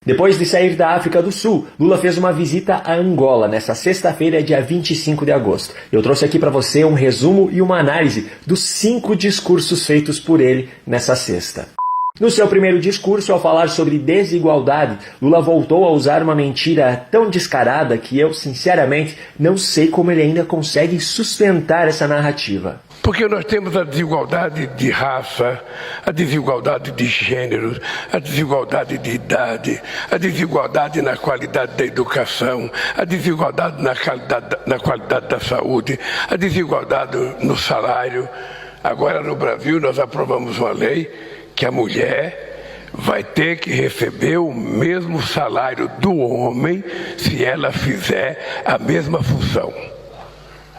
Depois de sair da África do Sul, Lula fez uma visita a Angola nesta sexta-feira, dia 25 de agosto. Eu trouxe aqui para você um resumo e uma análise dos 5 discursos feitos por ele nessa sexta. No seu primeiro discurso, ao falar sobre desigualdade, Lula voltou a usar uma mentira tão descarada que eu, sinceramente, não sei como ele ainda consegue sustentar essa narrativa. Porque nós temos a desigualdade de raça, a desigualdade de gêneros, a desigualdade de idade, a desigualdade na qualidade da educação, a desigualdade na qualidade da saúde, a desigualdade no salário. Agora no Brasil nós aprovamos uma lei que a mulher vai ter que receber o mesmo salário do homem se ela fizer a mesma função.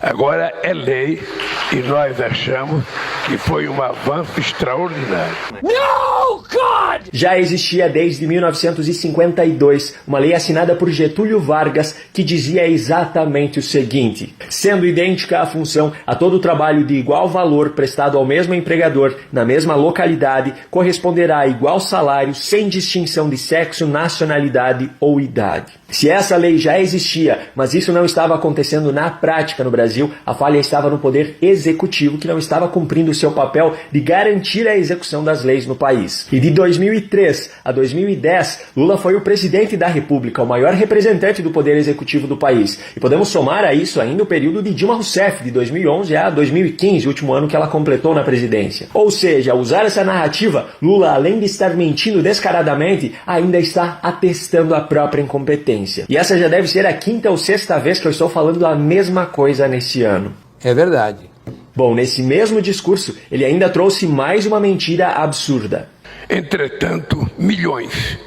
Agora é lei e nós achamos que foi um avanço extraordinário. No, God! Já existia desde 1952 uma lei assinada por Getúlio Vargas que dizia exatamente o seguinte: sendo idêntica a função, a todo trabalho de igual valor prestado ao mesmo empregador na mesma localidade, corresponderá a igual salário sem distinção de sexo, nacionalidade ou idade. Se essa lei já existia, mas isso não estava acontecendo na prática no Brasil, a falha estava no poder executivo, que não estava cumprindo o seu papel de garantir a execução das leis no país. E de 2003 a 2010, Lula foi o presidente da República, o maior representante do poder executivo do país. E podemos somar a isso ainda o período de Dilma Rousseff, de 2011 a 2015, o último ano que ela completou na presidência. Ou seja, ao usar essa narrativa, Lula, além de estar mentindo descaradamente, ainda está atestando a própria incompetência. E essa já deve ser a 5ª ou 6ª vez que eu estou falando a mesma coisa nesse ano. É verdade. Bom, nesse mesmo discurso, ele ainda trouxe mais uma mentira absurda. Entretanto, milhões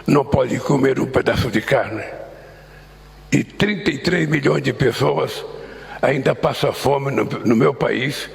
não podem comer um pedaço de carne. E 33 milhões de pessoas ainda passam fome no meu país,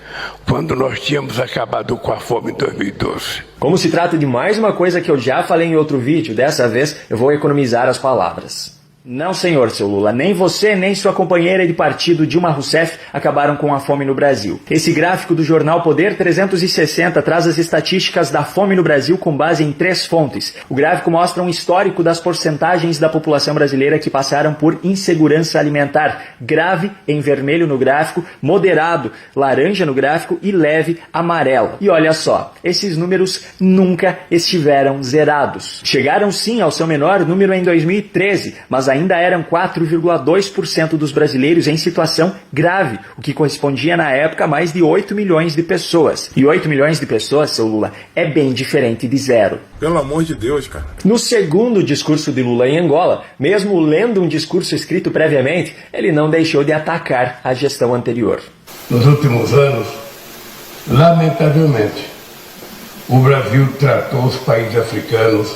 quando nós tínhamos acabado com a fome em 2012. Como se trata de mais uma coisa que eu já falei em outro vídeo, dessa vez eu vou economizar as palavras. Não, senhor, seu Lula, nem você nem sua companheira de partido Dilma Rousseff acabaram com a fome no Brasil. Esse gráfico do jornal Poder 360 traz as estatísticas da fome no Brasil com base em 3 fontes. O gráfico mostra um histórico das porcentagens da população brasileira que passaram por insegurança alimentar. Grave, em vermelho no gráfico, moderado, laranja no gráfico e leve, amarelo. E olha só, esses números nunca estiveram zerados. Chegaram sim ao seu menor número em 2013, mas ainda eram 4,2% dos brasileiros em situação grave, o que correspondia na época a mais de 8 milhões de pessoas. E 8 milhões de pessoas, seu Lula, é bem diferente de zero. Pelo amor de Deus, cara. No segundo discurso de Lula em Angola, mesmo lendo um discurso escrito previamente, ele não deixou de atacar a gestão anterior. Nos últimos anos, lamentavelmente, o Brasil tratou os países africanos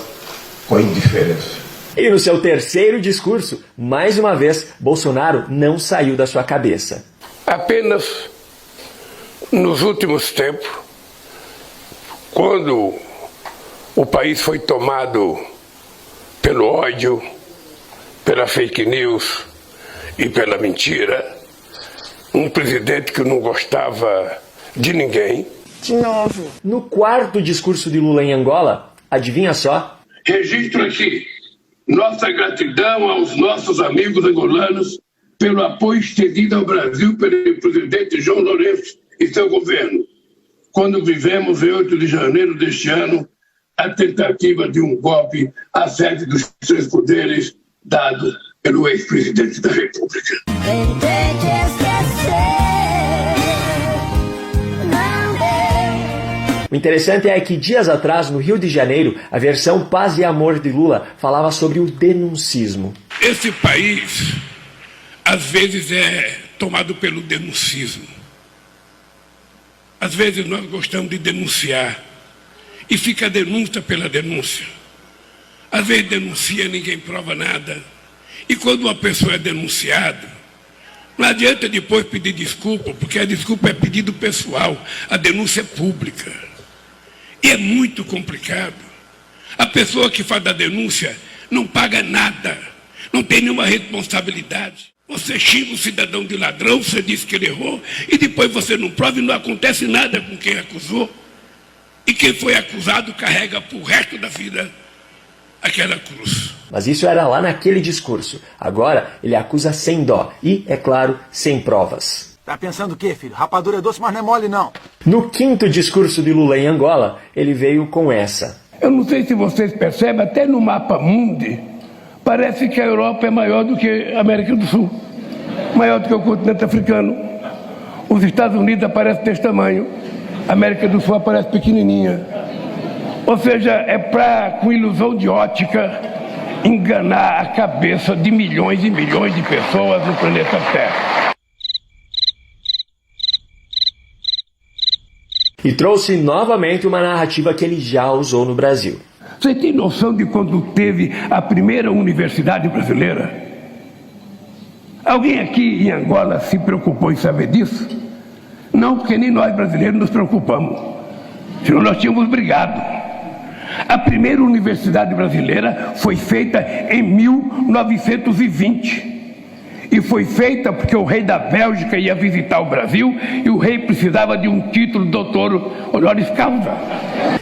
com indiferença. E no seu terceiro discurso, mais uma vez, Bolsonaro não saiu da sua cabeça. Apenas nos últimos tempos, quando o país foi tomado pelo ódio, pela fake news e pela mentira, um presidente que não gostava de ninguém. De novo. No quarto discurso de Lula em Angola, adivinha só? Registro aqui nossa gratidão aos nossos amigos angolanos pelo apoio estendido ao Brasil pelo presidente João Lourenço e seu governo, quando vivemos em 8 de janeiro deste ano a tentativa de um golpe à sede dos seus poderes dado pelo ex-presidente da República. O interessante é que dias atrás, no Rio de Janeiro, a versão Paz e Amor de Lula falava sobre o denuncismo. Esse país, às vezes, é tomado pelo denuncismo. Às vezes nós gostamos de denunciar e fica a denúncia pela denúncia. Às vezes denuncia, ninguém prova nada. E quando uma pessoa é denunciada, não adianta depois pedir desculpa, porque a desculpa é pedido pessoal, a denúncia é pública. E é muito complicado. A pessoa que faz a denúncia não paga nada, não tem nenhuma responsabilidade. Você xinga o cidadão de ladrão, você diz que ele errou, e depois você não prova e não acontece nada com quem acusou. E quem foi acusado carrega para o resto da vida naquela cruz. Mas isso era lá naquele discurso. Agora ele acusa sem dó e, é claro, sem provas. Tá pensando o quê, filho? Rapadura é doce, mas não é mole, não. No quinto discurso de Lula em Angola, ele veio com essa. Eu não sei se vocês percebem, até no mapa mundi, parece que a Europa é maior do que a América do Sul, maior do que o continente africano. Os Estados Unidos aparecem desse tamanho, a América do Sul aparece pequenininha. Ou seja, é para, com ilusão de ótica, enganar a cabeça de milhões e milhões de pessoas no planeta Terra. E trouxe novamente uma narrativa que ele já usou no Brasil. Você tem noção de quando teve a primeira universidade brasileira? Alguém aqui em Angola se preocupou em saber disso? Não, porque nem nós brasileiros nos preocupamos. Senão nós tínhamos brigado. A primeira universidade brasileira foi feita em 1920. E foi feita porque o rei da Bélgica ia visitar o Brasil e o rei precisava de um título de doutor honoris causa.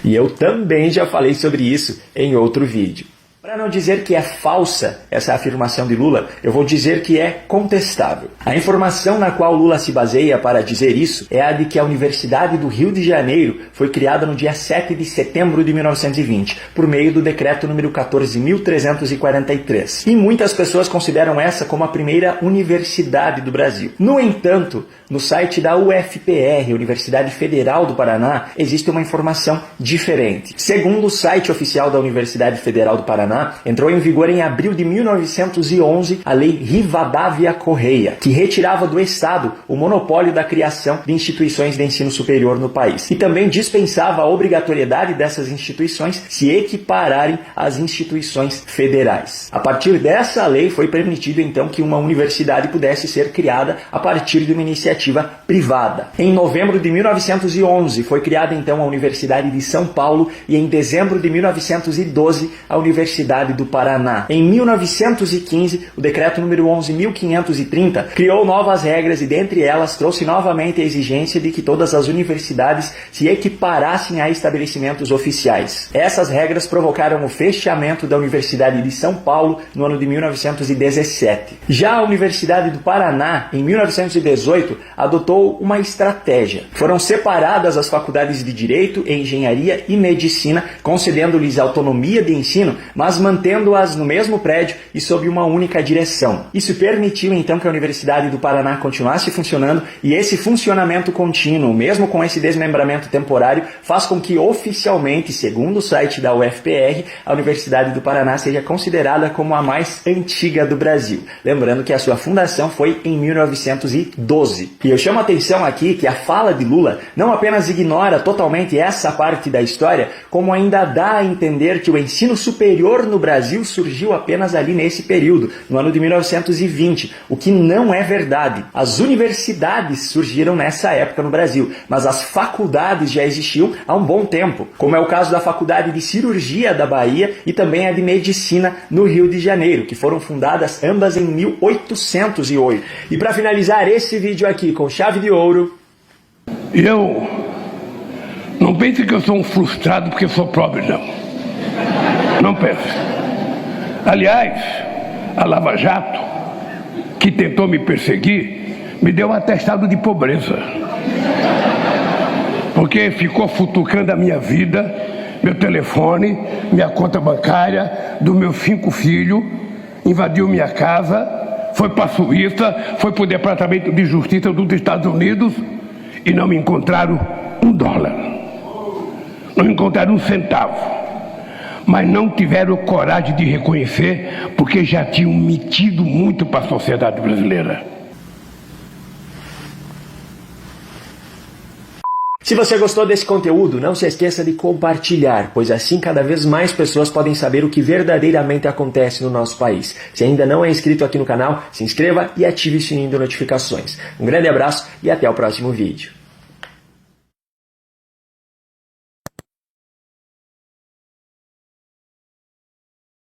E eu também já falei sobre isso em outro vídeo. Para não dizer que é falsa essa afirmação de Lula, eu vou dizer que é contestável. A informação na qual Lula se baseia para dizer isso é a de que a Universidade do Rio de Janeiro foi criada no dia 7 de setembro de 1920, por meio do decreto número 14.343. E muitas pessoas consideram essa como a primeira universidade do Brasil. No entanto, no site da UFPR, Universidade Federal do Paraná, existe uma informação diferente. Segundo o site oficial da Universidade Federal do Paraná, entrou em vigor em abril de 1911 a Lei Rivadavia Correia, que retirava do Estado o monopólio da criação de instituições de ensino superior no país. E também dispensava a obrigatoriedade dessas instituições se equipararem às instituições federais. A partir dessa lei foi permitido então que uma universidade pudesse ser criada a partir de uma iniciativa privada. Em novembro de 1911 foi criada então a Universidade de São Paulo e em dezembro de 1912 a Universidade do Paraná. Em 1915, o decreto número 11.530 criou novas regras e dentre elas trouxe novamente a exigência de que todas as universidades se equiparassem a estabelecimentos oficiais. Essas regras provocaram o fechamento da Universidade de São Paulo no ano de 1917. Já a Universidade do Paraná, em 1918, adotou uma estratégia. Foram separadas as faculdades de Direito, Engenharia e Medicina, concedendo-lhes autonomia de ensino, mas mantendo-as no mesmo prédio e sob uma única direção. Isso permitiu então que a Universidade do Paraná continuasse funcionando e esse funcionamento contínuo, mesmo com esse desmembramento temporário, faz com que oficialmente, segundo o site da UFPR, a Universidade do Paraná seja considerada como a mais antiga do Brasil. Lembrando que a sua fundação foi em 1912. E eu chamo a atenção aqui que a fala de Lula não apenas ignora totalmente essa parte da história, como ainda dá a entender que o ensino superior no Brasil surgiu apenas ali nesse período, no ano de 1920, o que não é verdade. As universidades surgiram nessa época no Brasil, mas as faculdades já existiam há um bom tempo, como é o caso da Faculdade de Cirurgia da Bahia e também a de Medicina no Rio de Janeiro, que foram fundadas ambas em 1808. E para finalizar esse vídeo aqui com chave de ouro... Eu não pense que eu sou um frustrado porque sou pobre, não. Não pense. Aliás, a Lava Jato, que tentou me perseguir, me deu um atestado de pobreza. Porque ficou futucando a minha vida, meu telefone, minha conta bancária, dos meus 5 filhos, invadiu minha casa, foi para a Suíça, foi para o Departamento de Justiça dos Estados Unidos e não me encontraram $1. Não encontraram 1 centavo. Mas não tiveram coragem de reconhecer porque já tinham mentido muito para a sociedade brasileira. Se você gostou desse conteúdo, não se esqueça de compartilhar, pois assim cada vez mais pessoas podem saber o que verdadeiramente acontece no nosso país. Se ainda não é inscrito aqui no canal, se inscreva e ative o sininho de notificações. Um grande abraço e até o próximo vídeo.